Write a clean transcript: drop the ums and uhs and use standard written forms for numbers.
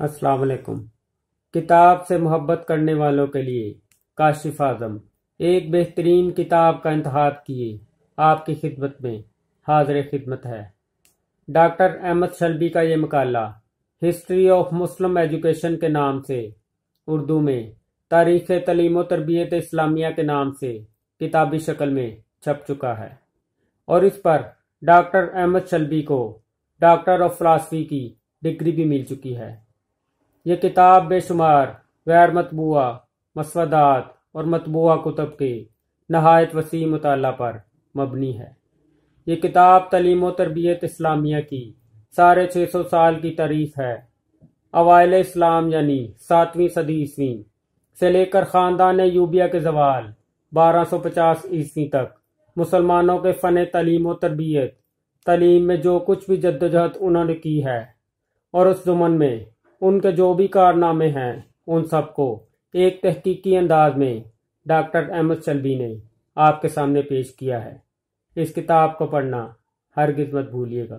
السلام علیکم۔ کتاب سے محبت کرنے والوں کے لیے کاشف اعظم ایک بہترین کتاب کا انتخاب کیے آپ کی خدمت میں حاضر خدمت ہے۔ ڈاکٹر احمد شلبی کا یہ مقالہ ہسٹری آف مسلم ایجوکیشن کے نام سے اردو میں تاریخ تعلیم و تربیت اسلامیہ کے نام سے کتابی شکل میں چھپ چکا ہے، اور اس پر ڈاکٹر احمد شلبی کو ڈاکٹر آف فلاسفی کی ڈگری بھی مل چکی ہے۔ یہ کتاب بے شمار غیر مطبوعہ مسودات اور مطبوعہ کتب کے نہایت وسیع مطالعہ پر مبنی ہے۔ یہ کتاب تعلیم و تربیت اسلامیہ کی 650 سال کی تاریخ ہے۔ اوائل اسلام یعنی 7ویں صدی عیسوی سے لے کر خاندان ایوبیہ کے زوال 1250 عیسوی تک مسلمانوں کے فن تعلیم و تربیت تعلیم میں جو کچھ بھی جدوجہد انہوں نے کی ہے، اور اس ضمن میں ان کے جو بھی کارنامے ہیں، ان سب کو ایک تحقیقی انداز میں ڈاکٹر احمد شلبی نے آپ کے سامنے پیش کیا ہے۔ اس کتاب کو پڑھنا ہرگز مت بھولیے گا۔